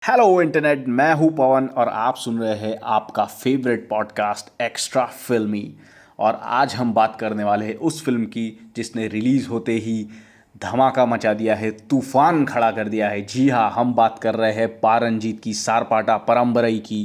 Hello internet, मैं हूं पवन और आप सुन रहे हैं आपका फेवरेट पॉडकास्ट एक्स्ट्रा फिल्मी। और आज हम बात करने वाले हैं उस फिल्म की जिसने रिलीज़ होते ही धमाका मचा दिया है, तूफान खड़ा कर दिया है। जी हाँ, हम बात कर रहे हैं पारंजीत की, सारपाटा परम्बरई की।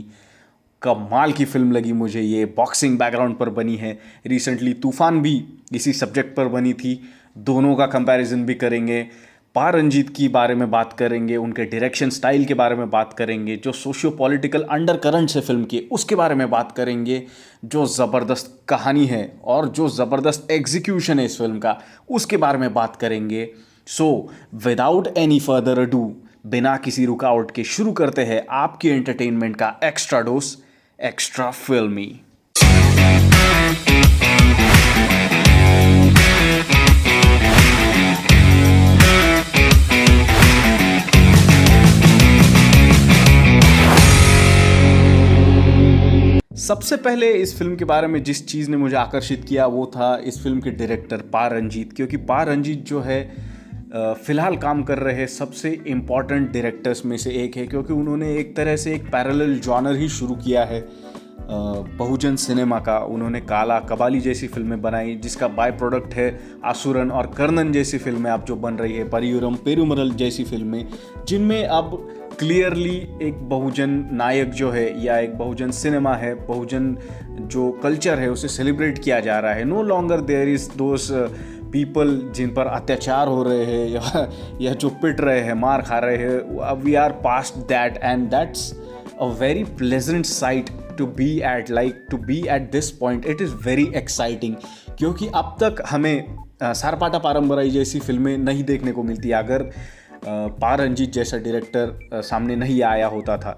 कमाल की फिल्म लगी मुझे ये, बॉक्सिंग बैकग्राउंड पर बनी है। रिसेंटली तूफान भी इसी सब्जेक्ट पर बनी थी। दोनों का कंपैरिजन भी करेंगे, पारंजीत की बारे में बात करेंगे, उनके डायरेक्शन स्टाइल के बारे में बात करेंगे, जो सोशियो पॉलिटिकल अंडर करंट्स है फिल्म के उसके बारे में बात करेंगे, जो ज़बरदस्त कहानी है और जो ज़बरदस्त एग्जीक्यूशन है इस फिल्म का उसके बारे में बात करेंगे। So without any further ado, बिना किसी रुकावट के शुरू करते हैं आपके एंटरटेनमेंट का एक्स्ट्रा डोज, एक्स्ट्रा फिल्मी। सबसे पहले इस फिल्म के बारे में जिस चीज़ ने मुझे आकर्षित किया वो था इस फिल्म के डायरेक्टर पा रंजीत, क्योंकि पा रंजीत जो है फ़िलहाल काम कर रहे सबसे इम्पॉर्टेंट डायरेक्टर्स में से एक है, क्योंकि उन्होंने एक तरह से एक पैरेलल जॉनर ही शुरू किया है बहुजन सिनेमा का। उन्होंने काला कबाली जैसी फिल्में बनाई जिसका बाय प्रोडक्ट है आसुरन और कर्णन जैसी फिल्में अब जो बन रही है, परियूरम पेरुमरल जैसी फिल्में, जिनमें अब क्लियरली एक बहुजन नायक जो है या एक बहुजन सिनेमा है, बहुजन जो कल्चर है उसे सेलिब्रेट किया जा रहा है। No longer there is those people जिन पर अत्याचार हो रहे हैं या जो पिट रहे हैं, मार खा रहे हैं। We are past that and that's a very pleasant sight to be at, like to be at this point. It is very exciting, क्योंकि अब तक हमें सारपाटा परम्बरई जैसी फिल्में नहीं देखने को मिलती अगर पा रंजीत जैसा डायरेक्टर सामने नहीं आया होता था।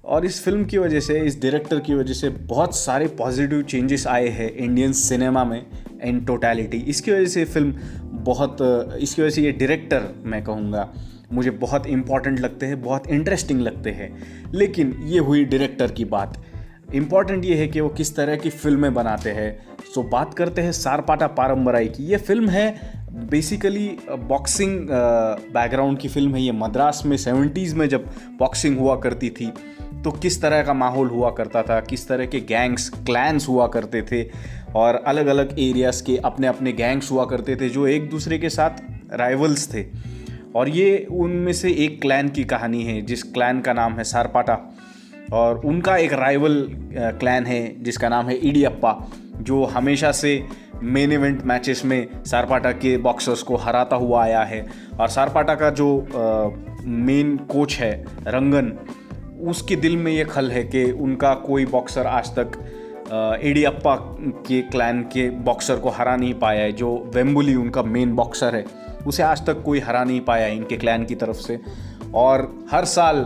और इस फिल्म की वजह से, इस डायरेक्टर की वजह से बहुत सारे पॉजिटिव चेंजेस आए हैं इंडियन सिनेमा में इन टोटलिटी। इसकी वजह से फिल्म इसकी वजह से ये डायरेक्टर मैं कहूँगा मुझे बहुत इम्पॉर्टेंट लगते हैं, बहुत इंटरेस्टिंग लगते हैं। लेकिन ये हुई डायरेक्टर की बात। इम्पॉर्टेंट ये है कि वो किस तरह की फिल्में बनाते हैं। सो बात करते हैं सारपाटा परम्बरई की। ये फिल्म है बेसिकली बॉक्सिंग बैकग्राउंड की फिल्म है। ये मद्रास में 70s में जब बॉक्सिंग हुआ करती थी तो किस तरह का माहौल हुआ करता था, किस तरह के गैंग्स क्लैन्स हुआ करते थे और अलग अलग एरियाज़ के अपने अपने गैंग्स हुआ करते थे जो एक दूसरे के साथ राइवल्स थे। और ये उनमें से एक क्लैन की कहानी है जिस क्लैन का नाम है सारपाटा, और उनका एक राइवल क्लैन है जिसका नाम है इडियप्पा, जो हमेशा से मेन इवेंट मैचेस में सारपाटा के बॉक्सर्स को हराता हुआ आया है। और सारपाटा का जो मेन कोच है रंगन, उसके दिल में ये खल है कि उनका कोई बॉक्सर आज तक इडियप्पा के क्लैन के बॉक्सर को हरा नहीं पाया है। जो वेम्बुली उनका मेन बॉक्सर है उसे आज तक कोई हरा नहीं पाया है इनके क्लैन की तरफ से। और हर साल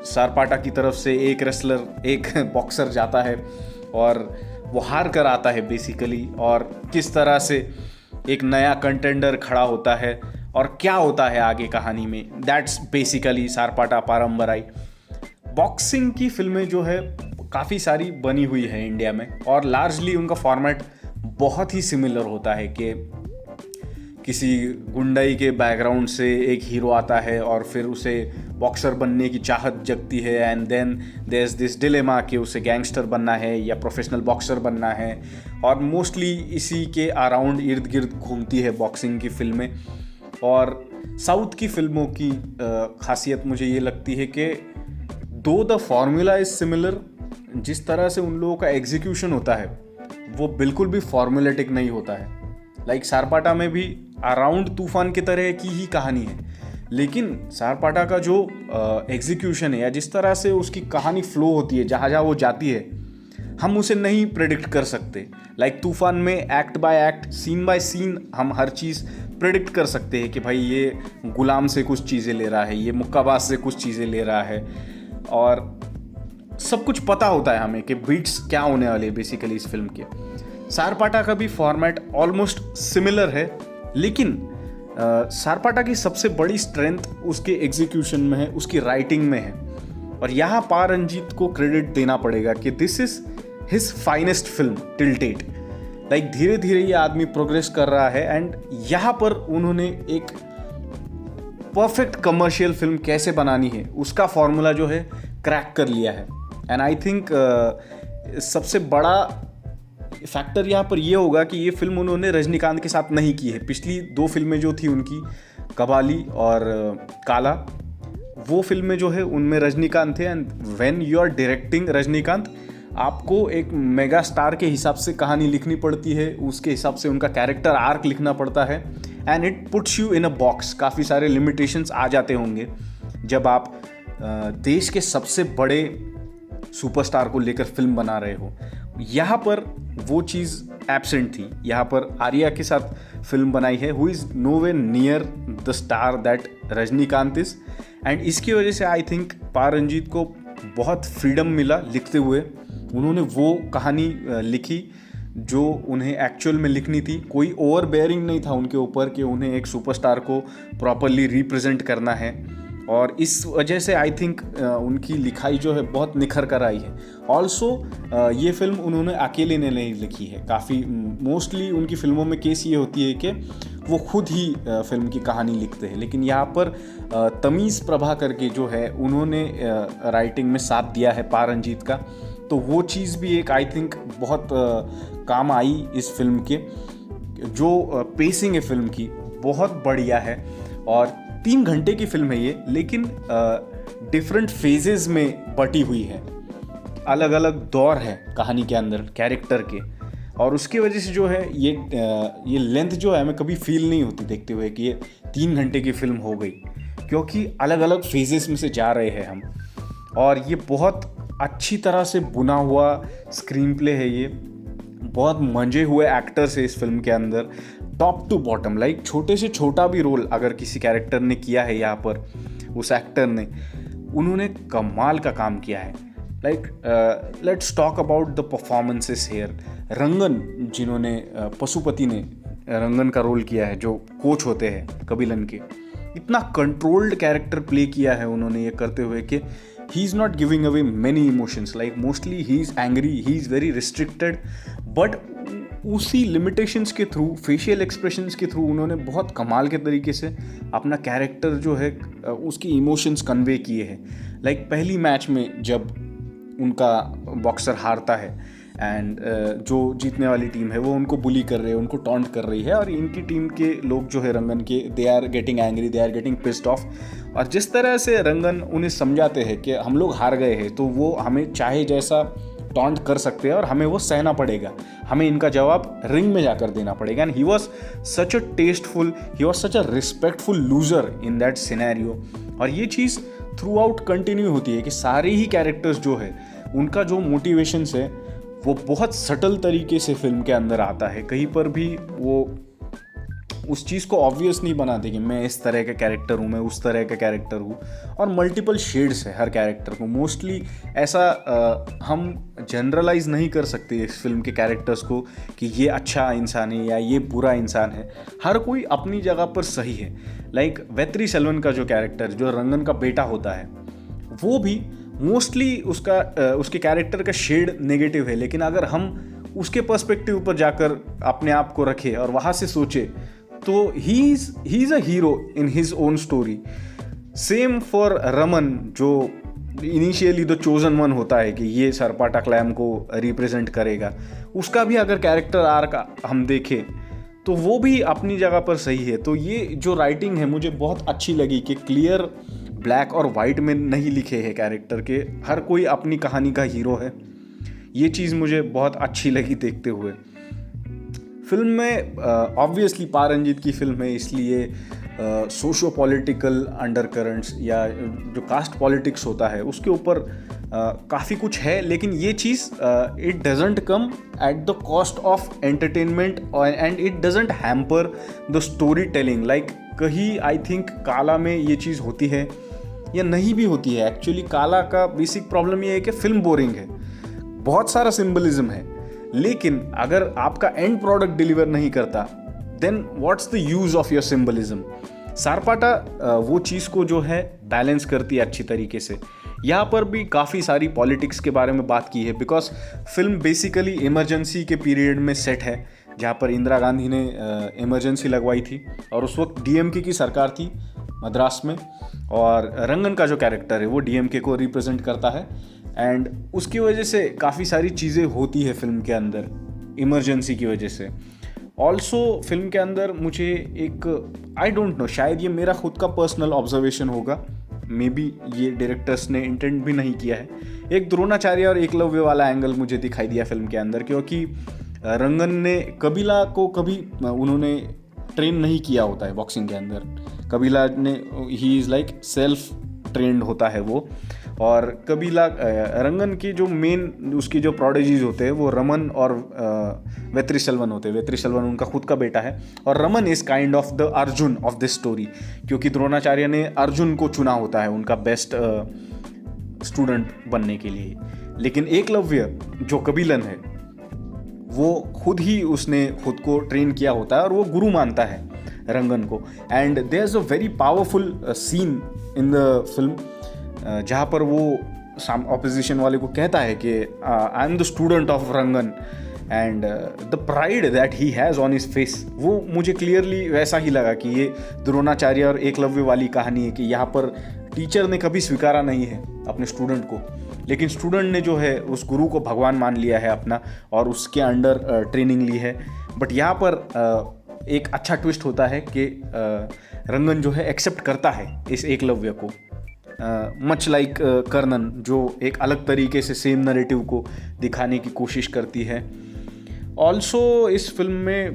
सारपाटा की तरफ से एक रेसलर, एक बॉक्सर जाता है और वो हार कर आता है बेसिकली। और किस तरह से एक नया कंटेंडर खड़ा होता है और क्या होता है आगे कहानी में, दैट्स बेसिकली सारपाटा परम्बरई। बॉक्सिंग की फिल्में जो है काफ़ी सारी बनी हुई है इंडिया में, और लार्जली उनका फॉर्मेट बहुत ही सिमिलर होता है कि किसी गुंडाई के बैकग्राउंड से एक हीरो आता है और फिर उसे बॉक्सर बनने की चाहत जगती है, and then there is this dilemma कि उसे गैंगस्टर बनना है या प्रोफेशनल बॉक्सर बनना है। और मोस्टली इसी के अराउंड इर्द गिर्द घूमती है बॉक्सिंग की फिल्में। और साउथ की फिल्मों की खासियत मुझे ये लगती है कि दो द फॉर्मूला इज़ सिमिलर, जिस तरह से उन लोगों का एग्जीक्यूशन होता है वो बिल्कुल भी फॉर्मूलेटिक नहीं होता है। लाइक सारपाटा में भी अराउंड तूफान की तरह की ही कहानी है, लेकिन सारपाटा का जो एग्जीक्यूशन है या जिस तरह से उसकी कहानी फ्लो होती है, जहाँ जहाँ वो जाती है, हम उसे नहीं प्रेडिक्ट कर सकते। लाइक तूफान में act by act, scene by scene हम हर चीज़ प्रेडिक्ट कर सकते हैं कि भाई ये गुलाम से कुछ चीज़ें ले रहा है, ये मुक्काबाज से कुछ चीज़ें ले रहा है, और सब कुछ पता होता है हमें कि बीट्स क्या होने वाले हैं बेसिकली इस फिल्म के। सारपाटा का भी फॉर्मेट ऑलमोस्ट सिमिलर है, लेकिन सारपाटा की सबसे बड़ी स्ट्रेंथ उसके एग्जीक्यूशन में है, उसकी राइटिंग में है। और यहाँ पा रंजीत को क्रेडिट देना पड़ेगा कि this is his finest film till date. Like धीरे धीरे ये आदमी प्रोग्रेस कर रहा है, एंड यहाँ पर उन्होंने एक परफेक्ट कमर्शियल फिल्म कैसे बनानी है उसका फॉर्मूला जो है क्रैक कर लिया है। एंड आई थिंक सबसे बड़ा फैक्टर यहाँ पर ये होगा कि ये फिल्म उन्होंने रजनीकांत के साथ नहीं की है। पिछली 2 फिल्में जो थी उनकी, कबाली और काला, वो फिल्में जो है उनमें रजनीकांत थे। And when you are directing Rajinikanth, आपको एक मेगा स्टार के हिसाब से कहानी लिखनी पड़ती है, उसके हिसाब से उनका कैरेक्टर आर्क लिखना पड़ता है। And it puts you in a box. काफ़ी सारे लिमिटेशंस आ जाते होंगे जब आप देश के सबसे बड़े सुपरस्टार को लेकर फिल्म बना रहे हो। यहाँ पर वो चीज़ एब्सेंट थी। यहाँ पर आर्या के साथ फिल्म बनाई है, who is no way near the star that Rajinikanth is. And इसकी वजह से आई थिंक पा रंजीत को बहुत फ्रीडम मिला लिखते हुए। उन्होंने वो कहानी लिखी जो उन्हें एक्चुअल में लिखनी थी। कोई ओवर बेयरिंग नहीं था उनके ऊपर कि उन्हें एक सुपरस्टार को प्रॉपरली रिप्रेजेंट करना है। और इस वजह से आई थिंक उनकी लिखाई जो है बहुत निखर कर आई है। ऑल्सो ये फिल्म उन्होंने अकेले ने नहीं लिखी है। काफ़ी मोस्टली उनकी फिल्मों में केस ये होती है कि वो खुद ही फिल्म की कहानी लिखते हैं, लेकिन यहाँ पर तमीज़ प्रभा करके जो है उन्होंने राइटिंग में साथ दिया है पा रंजीत का। तो वो चीज़ भी एक आई थिंक बहुत काम आई इस फिल्म के। जो पेसिंग है फिल्म की बहुत बढ़िया है। और 3 घंटे की फिल्म है ये, लेकिन डिफरेंट फेजेस में बटी हुई है। अलग अलग दौर है कहानी के अंदर कैरेक्टर के, और उसकी वजह से जो है ये लेंथ जो है हमें कभी फील नहीं होती देखते हुए कि ये 3 घंटे की फिल्म हो गई, क्योंकि अलग अलग फेजेस में से जा रहे हैं हम। और ये बहुत अच्छी तरह से बुना हुआ स्क्रीन प्ले है। ये बहुत मंजे हुए एक्टर्स है इस फिल्म के अंदर, टॉप टू बॉटम। लाइक छोटे से छोटा भी रोल अगर किसी कैरेक्टर ने किया है यहाँ पर, उस एक्टर ने, उन्होंने कमाल का काम किया है। Like let's talk about the performances here. Rangan, जिन्होंने पशुपति ने रंगन का रोल किया है, जो कोच होते हैं कपिलन के, इतना कंट्रोल्ड कैरेक्टर प्ले किया है उन्होंने ये करते हुए कि he is not giving away many emotions. Like mostly he is angry, he is very restricted, but उसी limitations के थ्रू, फेशियल एक्सप्रेशंस के थ्रू उन्होंने बहुत कमाल के तरीके से अपना कैरेक्टर जो है उसकी इमोशंस कन्वे किए हैं। लाइक पहली मैच में जब उनका बॉक्सर हारता है एंड जो जीतने वाली टीम है वो उनको बुली कर रहे हैं, उनको टॉन्ट कर रही है, और इनकी टीम के लोग जो है रंगन के, they are getting angry, they are getting pissed off. और जिस तरह से रंगन उन्हें समझाते हैं कि हम लोग हार गए हैं, तो वो हमें चाहे जैसा टॉन्ट कर सकते हैं और हमें वो सहना पड़ेगा, हमें इनका जवाब रिंग में जाकर देना पड़ेगा। And he was such a tasteful, he was such a respectful loser in that scenario. और ये चीज़ थ्रू आउट कंटिन्यू होती है कि सारे ही कैरेक्टर्स जो है उनका जो मोटिवेशंस है वो बहुत सटल तरीके से फिल्म के अंदर आता है। कहीं पर भी वो उस चीज़ को ऑब्वियस नहीं बनाते कि मैं इस तरह का कैरेक्टर हूँ, मैं उस तरह का कैरेक्टर हूँ, और मल्टीपल शेड्स है हर कैरेक्टर को। मोस्टली ऐसा हम जनरलाइज नहीं कर सकते इस फिल्म के कैरेक्टर्स को कि ये अच्छा इंसान है या ये बुरा इंसान है। हर कोई अपनी जगह पर सही है। लाइक वेत्री सेल्वन का जो कैरेक्टर, जो रंगन का बेटा होता है, वो भी मोस्टली उसके कैरेक्टर का शेड नेगेटिव है, लेकिन अगर हम उसके पर्सपेक्टिव पर जाकर अपने आप को रखें और वहाँ से सोचे तो he is a hero in his own story. Same for Raman, जो इनिशियली द चोजन वन होता है कि ये सरपाटा क्लैम को रिप्रेजेंट करेगा, उसका भी अगर कैरेक्टर आर्क हम देखें तो वो भी अपनी जगह पर सही है। तो ये जो राइटिंग है मुझे बहुत अच्छी लगी कि क्लियर ब्लैक और वाइट में नहीं लिखे हैं कैरेक्टर के, हर कोई अपनी कहानी का हीरो है। ये चीज़ मुझे बहुत अच्छी लगी देखते हुए। फिल्म में ऑब्वियसली पा रंजीत की फिल्म है, इसलिए सोशो पॉलिटिकल अंडरकरंट्स या जो कास्ट पॉलिटिक्स होता है उसके ऊपर काफ़ी कुछ है, लेकिन ये चीज़ it doesn't come at the cost of entertainment and it doesn't hamper the story telling. Like कहीं आई थिंक काला में ये चीज़ होती है या नहीं भी होती है। एक्चुअली काला का बेसिक प्रॉब्लम ये है कि फिल्म बोरिंग है, बहुत सारा सिंबलिज्म है, लेकिन अगर आपका एंड प्रोडक्ट डिलीवर नहीं करता then what's the use of your symbolism. Sarpatta वो चीज़ को जो है बैलेंस करती है अच्छी तरीके से। यहाँ पर भी काफ़ी सारी पॉलिटिक्स के बारे में बात की है, बिकॉज फिल्म बेसिकली इमरजेंसी के पीरियड में सेट है, जहाँ पर इंदिरा गांधी ने इमरजेंसी लगवाई थी और उस वक्त डीएमके की सरकार थी, मद्रास में, और रंगन का जो कैरेक्टर है वो डीएमके को रिप्रेजेंट करता है। एंड उसकी वजह से काफ़ी सारी चीज़ें होती है फिल्म के अंदर, इमरजेंसी की वजह से। ऑल्सो फिल्म के अंदर मुझे एक, आई डोंट नो, शायद ये मेरा खुद का पर्सनल ऑब्जर्वेशन होगा, मे बी ये डायरेक्टर्स ने इंटेंट भी नहीं किया है, एक द्रोणाचार्य और एकलव्य वाला एंगल मुझे दिखाई दिया फिल्म के अंदर। क्योंकि रंगन ने कबीला को कभी उन्होंने ट्रेन नहीं किया होता है बॉक्सिंग के अंदर। कबीला ने, he is like self trend होता है वो। और कबीला, रंगन की जो मेन उसकी जो प्रोडिजीज होते हैं वो रमन और वेत्रिसेल्वन होते हैं। वेत्रिसेल्वन उनका खुद का बेटा है, और Raman is kind of the Arjun of this story, क्योंकि द्रोणाचार्य ने अर्जुन को चुना होता है उनका बेस्ट स्टूडेंट बनने के लिए। लेकिन एकलव्य जो कबीलन है वो खुद ही, उसने खुद को ट्रेन किया होता है और वो गुरु मानता है रंगन को। And there is a very powerful scene in the film जहाँ पर वो ऑपोजिशन वाले को कहता है कि I am the student of Rangan, and the pride that he has on his face, वो मुझे क्लियरली वैसा ही लगा कि ये द्रोणाचार्य और एकलव्य वाली कहानी है कि यहाँ पर टीचर ने कभी स्वीकारा नहीं है अपने स्टूडेंट को, लेकिन स्टूडेंट ने जो है उस गुरु को भगवान मान लिया है अपना और उसके अंडर ट्रेनिंग ली है। बट यहाँ पर एक अच्छा ट्विस्ट होता है कि रंगन जो है एक्सेप्ट करता है इस एकलव्य को, मच लाइक कर्णन, जो एक अलग तरीके से सेम नैरेटिव को दिखाने की कोशिश करती है। ऑल्सो इस फिल्म में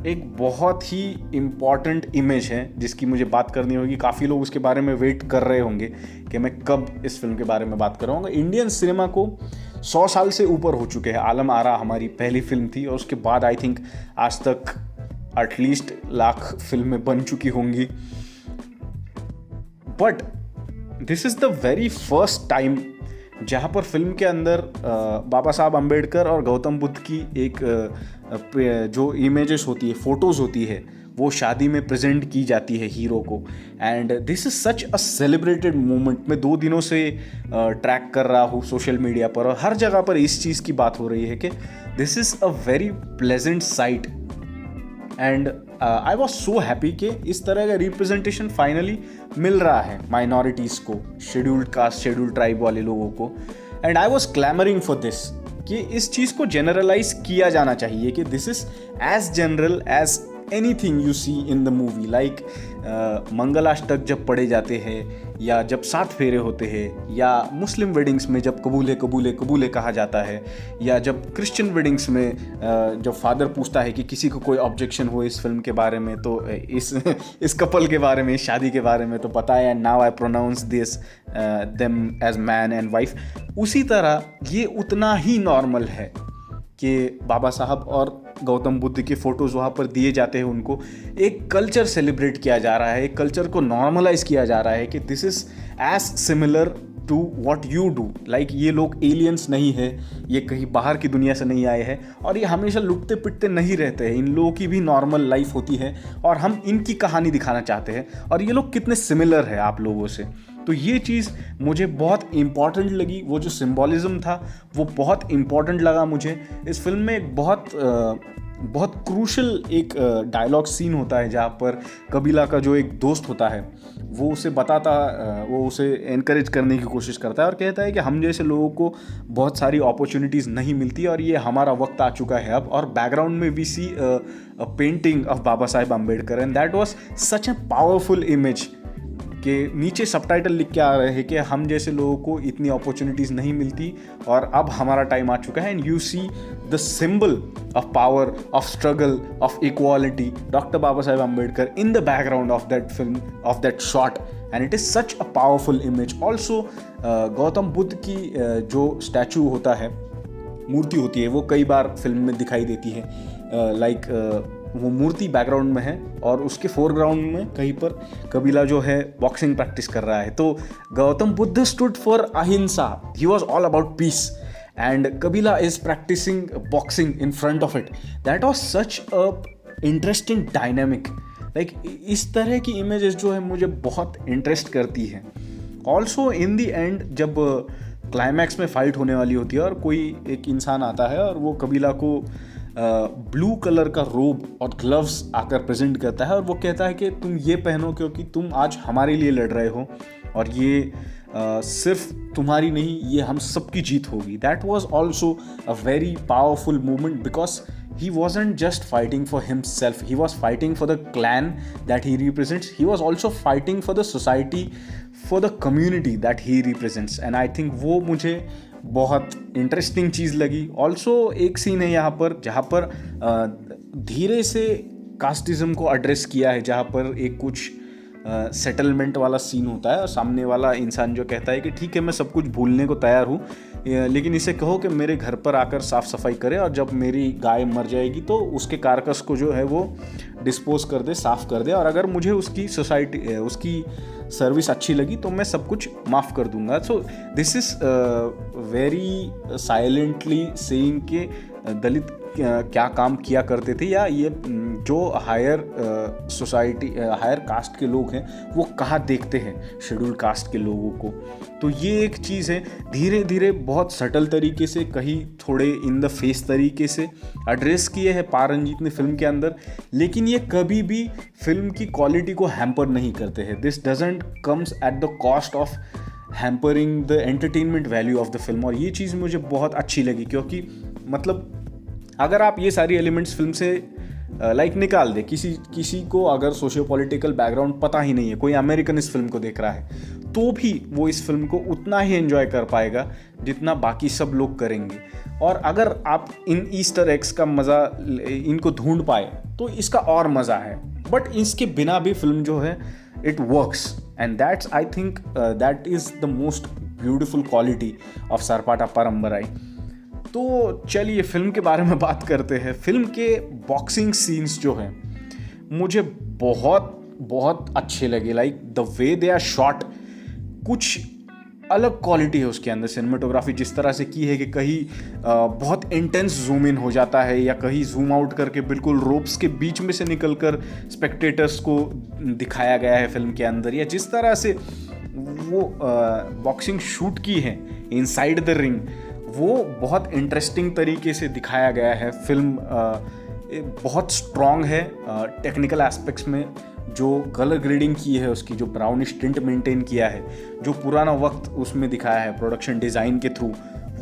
एक बहुत ही इम्पॉर्टेंट इमेज है जिसकी मुझे बात करनी होगी। काफ़ी लोग उसके बारे में वेट कर रहे होंगे कि मैं कब इस फिल्म के बारे में बात कर रहा हूँ। इंडियन सिनेमा को 100 साल से ऊपर हो चुके हैं। आलम आरा हमारी पहली फिल्म थी और उसके बाद आई थिंक आज तक एटलीस्ट 1 लाख फिल्में बन चुकी होंगी। But this is the very first time जहाँ पर फिल्म के अंदर बाबा साहब अम्बेडकर और गौतम बुद्ध की एक जो इमेजेस होती है, फ़ोटोज़ होती है, वो शादी में प्रेजेंट की जाती है हीरो को। And this is such a celebrated moment. मैं 2 दिनों से ट्रैक कर रहा हूँ सोशल मीडिया पर और हर जगह पर इस चीज़ की बात हो रही है कि this is a very pleasant site. And I was so happy कि इस तरह का रिप्रेजेंटेशन फाइनली मिल रहा है माइनॉरिटीज़ को, शेड्यूल्ड कास्ट, शेड्यूल्ड ट्राइब वाले लोगों को। And I was clamouring for this कि इस चीज़ को जनरलाइज किया जाना चाहिए कि this is as general as anything you see in the movie. Like मंगलाष्टक जब पढ़े जाते हैं, या जब 7 फेरे होते हैं, या मुस्लिम वेडिंग्स में जब कबूले कबूले कबूले कहा जाता है, या जब क्रिश्चियन वेडिंग्स में जब फादर पूछता है कि किसी को कोई ऑब्जेक्शन हो इस फिल्म के बारे में, तो इस कपल के बारे में, इस शादी के बारे में, तो पता है now I pronounce this them as man and wife. उसी तरह ये उतना ही नॉर्मल है कि बाबा साहब और गौतम बुद्ध के फ़ोटोज़ वहाँ पर दिए जाते हैं। उनको एक कल्चर सेलिब्रेट किया जा रहा है, एक कल्चर को नॉर्मलाइज किया जा रहा है कि this is as similar to what you do. Like ये लोग एलियंस नहीं है, ये कहीं बाहर की दुनिया से नहीं आए हैं, और ये हमेशा लुटते पिटते नहीं रहते हैं। इन लोगों की भी नॉर्मल लाइफ होती है और हम इनकी कहानी दिखाना चाहते हैं, और ये लोग कितने सिमिलर है आप लोगों से। तो ये चीज़ मुझे बहुत इम्पॉर्टेंट लगी। वो जो सिम्बॉलिज़म था वो बहुत इम्पॉर्टेंट लगा मुझे। इस फिल्म में एक बहुत क्रूशल एक डायलॉग सीन होता है जहाँ पर कबीला का जो एक दोस्त होता है वो उसे एनकरेज करने की कोशिश करता है और कहता है कि हम जैसे लोगों को बहुत सारी अपॉर्चुनिटीज़ नहीं मिलती और ये हमारा वक्त आ चुका है अब। और बैकग्राउंड में we see a painting of Baba Saheb Ambedkar, and that was such a powerful image कि नीचे सबटाइटल लिख के आ रहे हैं कि हम जैसे लोगों को इतनी अपॉर्चुनिटीज़ नहीं मिलती और अब हमारा टाइम आ चुका है। And you see the symbol of power, of struggle, of equality, doctor Baba Saheb Ambedkar in the background of that film, of that shot, and it is such a powerful image. Also Gautam Buddha की जो स्टैचू होता है, मूर्ति होती है, वो कई बार फिल्म में दिखाई देती है। वो मूर्ति बैकग्राउंड में है और उसके फोरग्राउंड में कहीं पर कबीला जो है बॉक्सिंग प्रैक्टिस कर रहा है। तो Gautam Buddha stood for ahimsa, he was all about peace, and Kabila is practicing boxing in front of it. That was such a interesting dynamic. Like इस तरह की इमेजेस जो है मुझे बहुत इंटरेस्ट करती है। ऑल्सो इन दी एंड जब क्लाइमैक्स में फाइट होने वाली होती है और कोई एक इंसान आता है और वो कबीला को ब्लू कलर का रोब और ग्लव्स आकर प्रेजेंट करता है और वो कहता है कि तुम ये पहनो क्योंकि तुम आज हमारे लिए लड़ रहे हो और ये सिर्फ तुम्हारी नहीं, ये हम सबकी जीत होगी. That was also a very powerful movement because he wasn't just fighting for himself, he was fighting for the clan that he represents. He was also fighting for the society, for the community that he represents. And I think वो मुझे बहुत interesting चीज़ लगी. Also एक scene है यहाँ पर जहाँ पर धीरे से कास्टिज़म को एड्रेस किया है, जहाँ पर एक कुछ सेटलमेंट वाला सीन होता है और सामने वाला इंसान जो कहता है कि ठीक है मैं सब कुछ भूलने को तैयार हूँ, लेकिन इसे कहो कि मेरे घर पर आकर साफ़ सफाई करे और जब मेरी गाय मर जाएगी तो उसके कारकस को जो है वो डिस्पोज कर दे, साफ़ कर दे, और अगर मुझे उसकी उसकी सर्विस अच्छी लगी तो मैं सब कुछ माफ़ कर दूंगा. So this is very silently saying के दलित क्या काम किया करते थे, या ये जो हायर सोसाइटी, हायर कास्ट के लोग हैं वो कहाँ देखते हैं शेड्यूल कास्ट के लोगों को. तो ये एक चीज़ है, धीरे धीरे बहुत सटल तरीके से, कहीं थोड़े इन द फेस तरीके से एड्रेस किए हैं पा रंजीत ने फिल्म के अंदर, लेकिन ये कभी भी फिल्म की क्वालिटी को हैम्पर नहीं करते हैं. This doesn't comes at the cost of hampering the entertainment value of the film. और ये चीज़ मुझे बहुत अच्छी लगी क्योंकि मतलब अगर आप ये सारी एलिमेंट्स फिल्म से निकाल दे, किसी को अगर सोशियो पॉलिटिकल बैकग्राउंड पता ही नहीं है, कोई अमेरिकन इस फिल्म को देख रहा है, तो भी वो इस फिल्म को उतना ही एंजॉय कर पाएगा जितना बाकी सब लोग करेंगे. और अगर आप इन ईस्टर एग्स का मज़ा इनको ढूंढ पाए तो इसका और मज़ा है. बट इसके बिना भी फिल्म जो है it works, and that's I think that is the most beautiful quality of Sarpatta Parambarai. तो चलिए फिल्म के बारे में बात करते हैं. फिल्म के बॉक्सिंग सीन्स जो हैं मुझे बहुत बहुत अच्छे लगे. Like the way they are shot, कुछ अलग क्वालिटी है उसके अंदर. सिनेमेटोग्राफी जिस तरह से की है कि कहीं बहुत इंटेंस जूम इन हो जाता है या कहीं जूम आउट करके बिल्कुल रोप्स के बीच में से निकलकर स्पेक्टेटर्स को दिखाया गया है फिल्म के अंदर, या जिस तरह से वो बॉक्सिंग शूट की है इनसाइड द रिंग, वो बहुत इंटरेस्टिंग तरीके से दिखाया गया है. फिल्म बहुत स्ट्रॉन्ग है टेक्निकल एस्पेक्ट्स में. जो कलर ग्रेडिंग की है उसकी, जो ब्राउनिश टिंट मेंटेन किया है, जो पुराना वक्त उसमें दिखाया है प्रोडक्शन डिज़ाइन के थ्रू,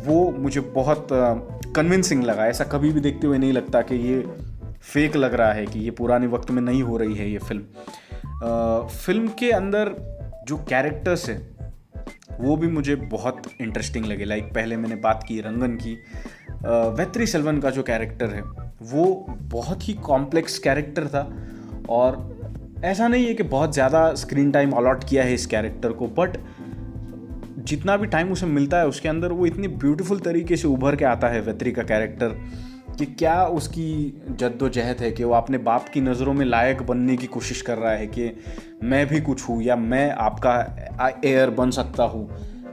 वो मुझे बहुत कन्विंसिंग लगा. ऐसा कभी भी देखते हुए नहीं लगता कि ये फेक लग रहा है, कि ये पुराने वक्त में नहीं हो रही है ये फिल्म. फिल्म के अंदर जो कैरेक्टर्स है वो भी मुझे बहुत इंटरेस्टिंग लगे. लाइक पहले मैंने बात की रंगन की, वेत्री सेल्वन का जो कैरेक्टर है वो बहुत ही कॉम्प्लेक्स कैरेक्टर था, और ऐसा नहीं है कि बहुत ज़्यादा स्क्रीन टाइम अलॉट किया है इस कैरेक्टर को, बट जितना भी टाइम उसे मिलता है उसके अंदर वो इतनी ब्यूटीफुल तरीके से उभर के आता है वेत्री का कैरेक्टर, कि क्या उसकी जद्दोजहद है कि वो अपने बाप की नज़रों में लायक बनने की कोशिश कर रहा है कि मैं भी कुछ हूँ, या मैं आपका एयर बन सकता हूँ,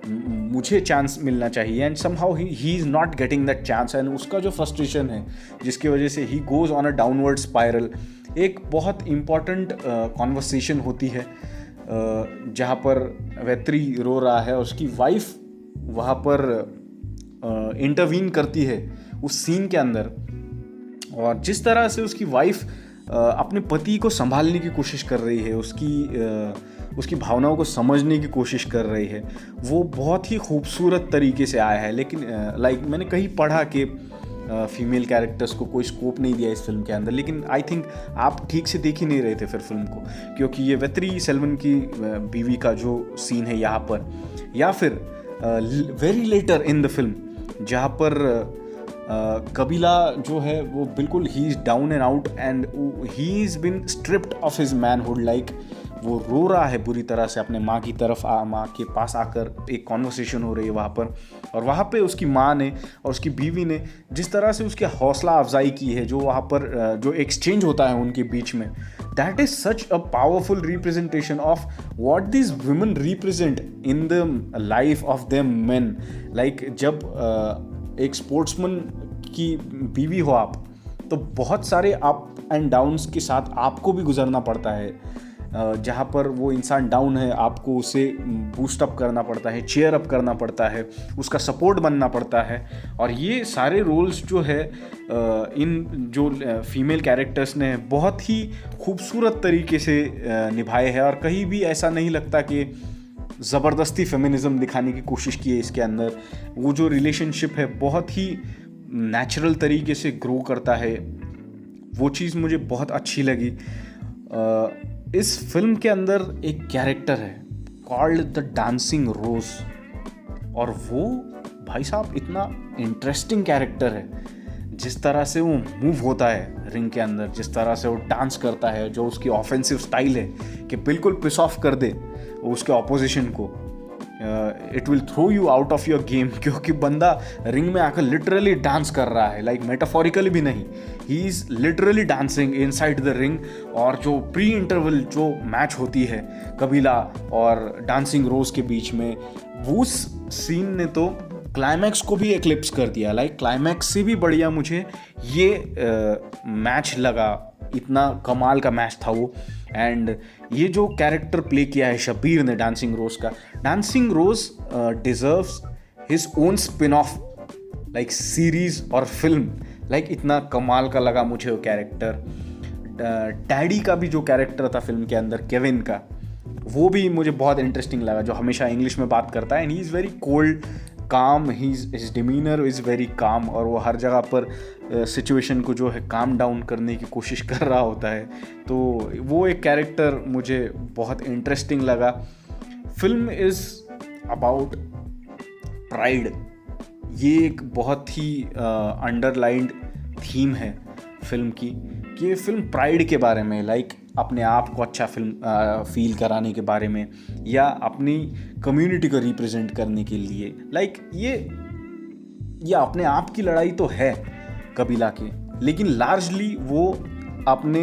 मुझे चांस मिलना चाहिए. And somehow he is not getting that chance, and उसका जो फ्रस्ट्रेशन है जिसकी वजह से he goes on a downward spiral. एक बहुत इम्पॉर्टेंट कॉन्वर्सेशन होती है जहाँ पर वेत्री रो रहा है, उसकी वाइफ वहाँ पर इंटरवीन करती है उस सीन के अंदर, और जिस तरह से उसकी वाइफ अपने पति को संभालने की कोशिश कर रही है, उसकी भावनाओं को समझने की कोशिश कर रही है, वो बहुत ही खूबसूरत तरीके से आया है. लेकिन मैंने कहीं पढ़ा कि फीमेल कैरेक्टर्स को कोई स्कोप नहीं दिया इस फिल्म के अंदर, लेकिन आई थिंक आप ठीक से देख ही नहीं रहे थे फिर फिल्म को, क्योंकि ये वेत्री सेल्वन की बीवी का जो सीन है यहाँ पर, या फिर very later in the film जहाँ पर कबीला जो है वो बिल्कुल ही is down and out, and he is been stripped of his manhood. Like वो रो रहा है बुरी तरह से अपने माँ की तरफ, माँ के पास आकर एक कॉन्वर्सेशन हो रही है वहाँ पर, और वहाँ पे उसकी माँ ने और उसकी बीवी ने जिस तरह से उसकी हौसला अफजाई की है, जो वहाँ पर जो एक्सचेंज होता है उनके बीच में, that is such a powerful representation of what this women represent in the life of them main. Like जब एक स्पोर्ट्समैन की बीवी हो आप, तो बहुत सारे अप एंड डाउन्स के साथ आपको भी गुजरना पड़ता है. जहाँ पर वो इंसान डाउन है, आपको उसे बूस्ट अप करना पड़ता है, चीयर अप करना पड़ता है, उसका सपोर्ट बनना पड़ता है। और ये सारे रोल्स जो है इन जो फीमेल कैरेक्टर्स ने बहुत ही खूबसूरत तरीके से निभाए हैं। और कहीं भी ऐसा नहीं लगता कि ज़बरदस्ती फेमिनिज़म दिखाने की कोशिश की है इसके अंदर। वो जो रिलेशनशिप है बहुत ही नेचुरल तरीके से ग्रो करता है, वो चीज़ मुझे बहुत अच्छी लगी। इस फिल्म के अंदर एक कैरेक्टर है कॉल्ड द डांसिंग रोज, और वो भाई साहब इतना इंटरेस्टिंग कैरेक्टर है। जिस तरह से वो मूव होता है रिंग के अंदर, जिस तरह से वो डांस करता है, जो उसकी ऑफेंसिव स्टाइल है कि बिल्कुल पिस ऑफ कर दे उसके ऑपोजिशन को, it will throw you out of your game. क्योंकि बंदा रिंग में आकर लिटरली डांस कर रहा है, लाइक मेटाफोरिकली भी नहीं, he is literally dancing inside the ring. और जो प्री इंटरवल जो मैच होती है कबीला और डांसिंग रोज के बीच में, वो सीन ने तो क्लाइमैक्स को भी एक्लिप्स कर दिया। लाइक क्लाइमैक्स से भी बढ़िया मुझे ये मैच लगा, इतना कमाल का मैच था वो। एंड ये जो कैरेक्टर प्ले किया है शब्बीर ने डांसिंग रोज का, Dancing Rose deserves his own spin off like series और फिल्म। लाइक इतना कमाल का लगा मुझे वो कैरेक्टर। डैडी का भी जो कैरेक्टर था फिल्म के अंदर, केविन का, वो भी मुझे बहुत इंटरेस्टिंग लगा, जो हमेशा इंग्लिश में बात करता है। And he is very cold calm, his demeanour is very calm, और वो हर जगह पर सिचुएशन को जो है काम डाउन करने की कोशिश कर रहा होता है। तो वो एक कैरेक्टर मुझे बहुत इंटरेस्टिंग लगा। Film is about pride. ये एक बहुत ही अंडरलाइंड थीम है फिल्म की, कि ये फिल्म प्राइड के बारे में, लाइक अपने आप को अच्छा फिल्म फील कराने के बारे में, या अपनी कम्युनिटी को रिप्रेजेंट करने के लिए। लाइक ये अपने आप की लड़ाई तो है कबीला की, लेकिन लार्जली वो अपने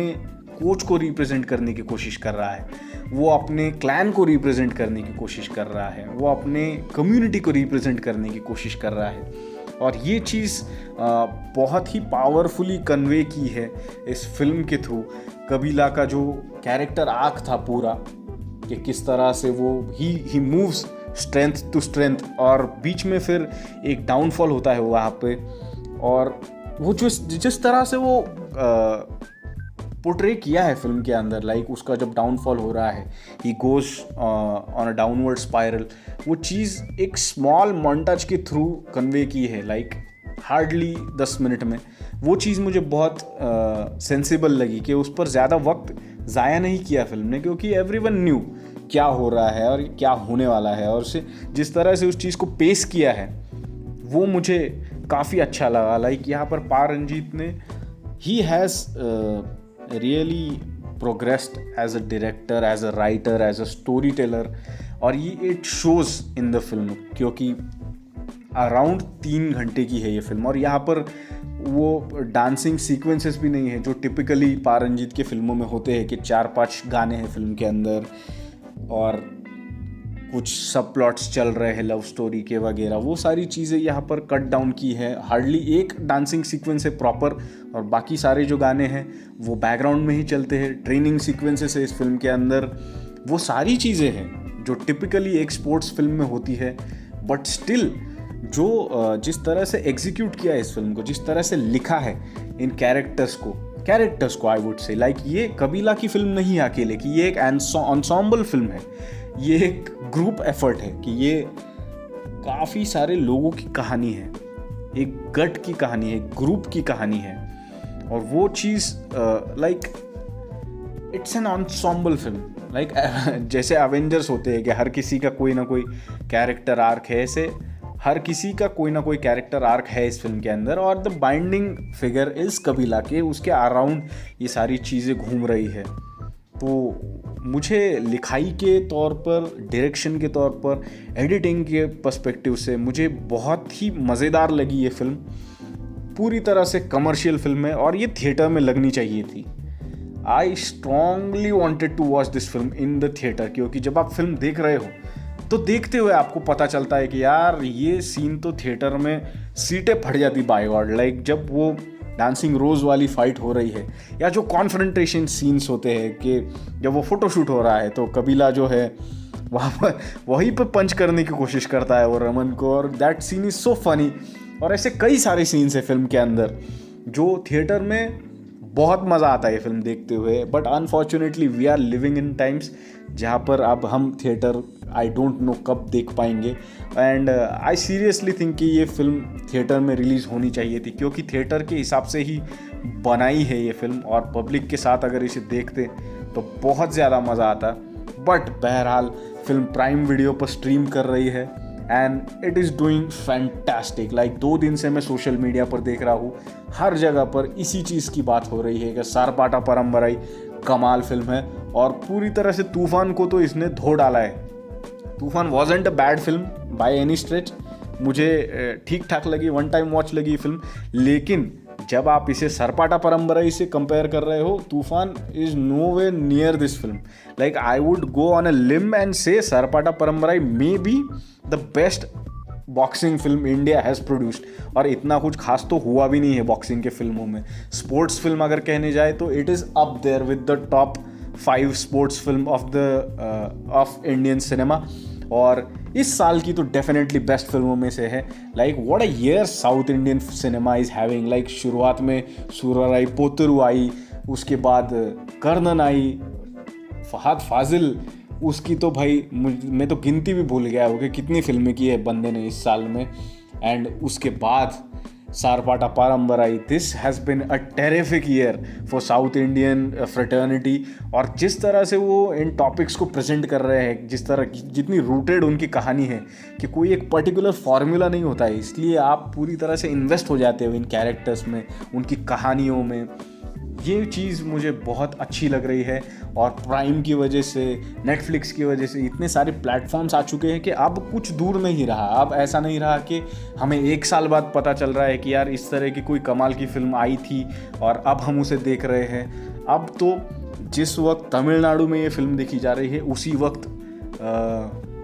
कोच को रिप्रेजेंट करने की कोशिश कर रहा है, वो अपने क्लैन को रिप्रेजेंट करने की कोशिश कर रहा है, वो अपने कम्युनिटी को रिप्रेजेंट करने की कोशिश कर रहा है। और ये चीज़ बहुत ही पावरफुली कन्वे की है इस फिल्म के थ्रू। कबीला का जो कैरेक्टर आर्क था पूरा, कि किस तरह से वो he moves strength to strength, और बीच में फिर एक डाउनफॉल होता है वहाँ पे। और वो जिस तरह से वो पोर्ट्रे किया है फिल्म के अंदर, लाइक उसका जब डाउनफॉल हो रहा है, he goes on a downward spiral, वो चीज़ एक स्मॉल मोंटाज के थ्रू कन्वे की है, लाइक हार्डली 10 मिनट में। वो चीज़ मुझे बहुत सेंसिबल लगी, कि उस पर ज़्यादा वक्त ज़ाया नहीं किया फिल्म ने, क्योंकि एवरीवन न्यू क्या हो रहा है और क्या होने वाला है। और उसे जिस तरह से उस चीज़ को पेश किया है वो मुझे काफ़ी अच्छा लगा। लाइक यहाँ पर पा रंजीत ने, he has really progressed as a director, as a writer, as a storyteller. और ये it shows in the film, क्योंकि अराउंड 3 घंटे की है ये फिल्म, और यहाँ पर वो डांसिंग सीक्वेंसेस भी नहीं है जो टिपिकली पा रंजीत के फिल्मों में होते हैं, कि 4-5 गाने हैं फिल्म के अंदर और कुछ सब प्लॉट्स चल रहे हैं लव स्टोरी के वगैरह। वो सारी चीज़ें यहाँ पर कट डाउन की है। हार्डली एक डांसिंग सीक्वेंस है प्रॉपर, और बाकी सारे जो गाने हैं वो बैकग्राउंड में ही चलते हैं। ट्रेनिंग सीक्वेंसेस है इस फिल्म के अंदर, वो सारी चीज़ें हैं जो टिपिकली एक स्पोर्ट्स फिल्म में होती है। बट स्टिल जो जिस तरह से एग्जीक्यूट किया है इस फिल्म को, जिस तरह से लिखा है इन कैरेक्टर्स को आई वुड से, लाइक ये कबीला की फिल्म नहीं है अकेले की, ये एक एंसेम्बल फिल्म है, ये एक ग्रुप एफर्ट है, कि ये काफ़ी सारे लोगों की कहानी है, एक गट की कहानी है, एक ग्रुप की कहानी है। और वो चीज़ like it's an ensemble film, like जैसे एवेंजर्स होते हैं कि हर किसी का कोई ना कोई कैरेक्टर आर्क है, ऐसे हर किसी का कोई ना कोई कैरेक्टर आर्क है इस फिल्म के अंदर। और द बाइंडिंग फिगर इज़ कबीला के, उसके अराउंड ये सारी चीज़ें घूम रही है। तो मुझे लिखाई के तौर पर, डायरेक्शन के तौर पर, एडिटिंग के पर्सपेक्टिव से मुझे बहुत ही मज़ेदार लगी ये फिल्म। पूरी तरह से कमर्शियल फिल्म है, और ये थिएटर में लगनी चाहिए थी। I strongly wanted to watch this film in the theatre, क्योंकि जब आप फिल्म देख रहे हो तो देखते हुए आपको पता चलता है कि यार ये सीन तो थिएटर में सीटें फट जाती बाय गॉड। लाइक जब वो डांसिंग रोज़ वाली फाइट हो रही है, या जो कॉन्फ्रंटेशन सीन्स होते हैं कि जब वो फोटोशूट हो रहा है तो कबीला जो है वहाँ पर वहीं पर पंच करने की कोशिश करता है वो रमन को, और that scene is so funny. और ऐसे कई सारे सीन्स हैं फिल्म के अंदर जो थिएटर में बहुत मज़ा आता है फिल्म देखते हुए, but unfortunately we are living in times जहाँ पर अब हम थिएटर आई डोंट नो कब देख पाएंगे। एंड आई सीरियसली थिंक कि ये फिल्म थिएटर में रिलीज़ होनी चाहिए थी, क्योंकि थिएटर के हिसाब से ही बनाई है ये फिल्म, और पब्लिक के साथ अगर इसे देखते तो बहुत ज़्यादा मज़ा आता। बट बहरहाल फिल्म प्राइम वीडियो पर स्ट्रीम कर रही है and it is doing fantastic. Like 2 दिन से मैं सोशल मीडिया पर देख रहा हूँ, हर जगह पर इसी चीज़ की बात हो रही है कि सारपाटा परम्बराई कमाल फिल्म है, और पूरी तरह से तूफान को तो इसने धो डाला है। तूफान wasn't a bad film by any stretch, मुझे ठीक ठाक लगी, 1 टाइम वॉच लगी फिल्म, लेकिन जब आप इसे सरपाटा परम्बराई से कंपेयर कर रहे हो, Toofaan is no way near this film. Like I would go on a limb and say Sarpatta Parambarai may be the best boxing film India has produced, और इतना कुछ खास तो हुआ भी नहीं है बॉक्सिंग के फिल्मों में। स्पोर्ट्स फिल्म अगर कहने जाए तो it is up there with the top 5 sports film of Indian cinema, और इस साल की तो डेफिनेटली बेस्ट फिल्मों में से है। Like what a year south Indian cinema is having. Like शुरुआत में सुराराई पोतरू आई, उसके बाद कर्णन आई, फहद फाजिल, उसकी तो भाई मैं तो गिनती भी भूल गया हूँ कि कितनी फिल्में की है बंदे ने इस साल में। एंड उसके बाद Sarpatta Parambarai. This has been a terrific year for South Indian fraternity, और जिस तरह से वो इन टॉपिक्स को प्रेजेंट कर रहे हैं, जिस तरह जितनी रूटेड उनकी कहानी है कि कोई एक पर्टिकुलर फार्मूला नहीं होता है, इसलिए आप पूरी तरह से इन्वेस्ट हो जाते हो इन कैरेक्टर्स में, उनकी कहानियों में। ये चीज़ मुझे बहुत अच्छी लग रही है, और प्राइम की वजह से, नेटफ्लिक्स की वजह से इतने सारे प्लेटफॉर्म्स आ चुके हैं कि अब कुछ दूर नहीं रहा। अब ऐसा नहीं रहा कि हमें 1 साल बाद पता चल रहा है कि यार इस तरह की कोई कमाल की फिल्म आई थी और अब हम उसे देख रहे हैं। अब तो जिस वक्त तमिलनाडु में ये फिल्म देखी जा रही है, उसी वक्त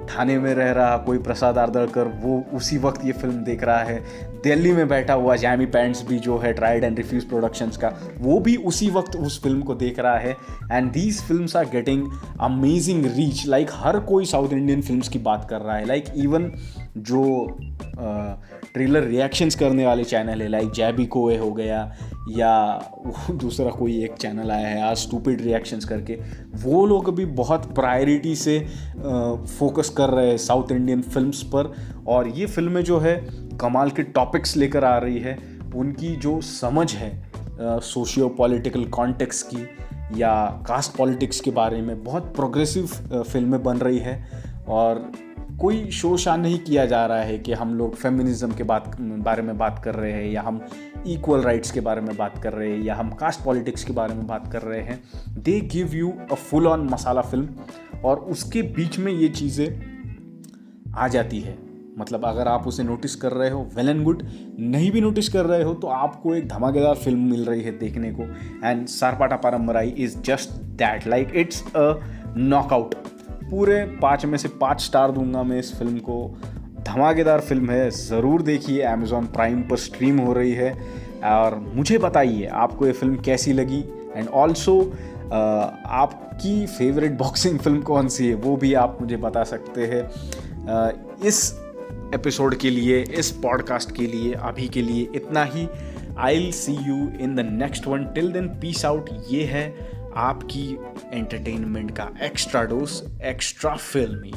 थाने में रह रहा कोई प्रसाद आर्दड़कर, वो उसी वक्त ये फिल्म देख रहा है। दिल्ली में बैठा हुआ जैमी पैंट्स भी जो है ट्राइड एंड रिफ्यूज प्रोडक्शंस का, वो भी उसी वक्त उस फिल्म को देख रहा है। And these films are getting amazing reach. Like हर कोई साउथ इंडियन फिल्म्स की बात कर रहा है। लाइक इवन जो ट्रेलर रिएक्शंस करने वाले चैनल है, लाइक जैबी कोए हो गया, या दूसरा कोई एक चैनल आया है आज स्टूपिड रिएक्शंस करके, वो लोग भी बहुत प्रायोरिटी से फोकस कर रहे हैं साउथ इंडियन फिल्म्स पर। और ये फिल्में जो है कमाल के टॉपिक्स लेकर आ रही है। उनकी जो समझ है सोशियो पॉलिटिकल कॉन्टेक्स्ट की या कास्ट पॉलिटिक्स के बारे में, बहुत प्रोग्रेसिव फिल्में बन रही है। और कोई शोशान नहीं किया जा रहा है कि हम लोग फेमिनिज्म के बारे में बात कर रहे हैं, या हम इक्वल राइट्स के बारे में बात कर रहे हैं, या हम कास्ट पॉलिटिक्स के बारे में बात कर रहे हैं। They give you a full on masala film, और उसके बीच में ये चीज़ें आ जाती है। मतलब अगर आप उसे नोटिस कर रहे हो, वेल एंड गुड। नहीं भी नोटिस कर रहे हो तो आपको एक धमाकेदार फिल्म मिल रही है देखने को। And Sarpatta Parambarai is just that. Like it's a knockout. पूरे 5 में से 5 स्टार दूंगा मैं इस फिल्म को। धमाकेदार फिल्म है, ज़रूर देखिए। अमेज़ॉन प्राइम पर स्ट्रीम हो रही है, और मुझे बताइए आपको ये फिल्म कैसी लगी। एंड ऑल्सो आपकी फेवरेट बॉक्सिंग फिल्म कौन सी है, वो भी आप मुझे बता सकते हैं। इस एपिसोड के लिए, इस पॉडकास्ट के लिए, अभी के लिए इतना ही। I will see you in the next one. Till then peace out. ये है आपकी एंटरटेनमेंट का एक्स्ट्रा डोज, एक्स्ट्रा फिल्मी।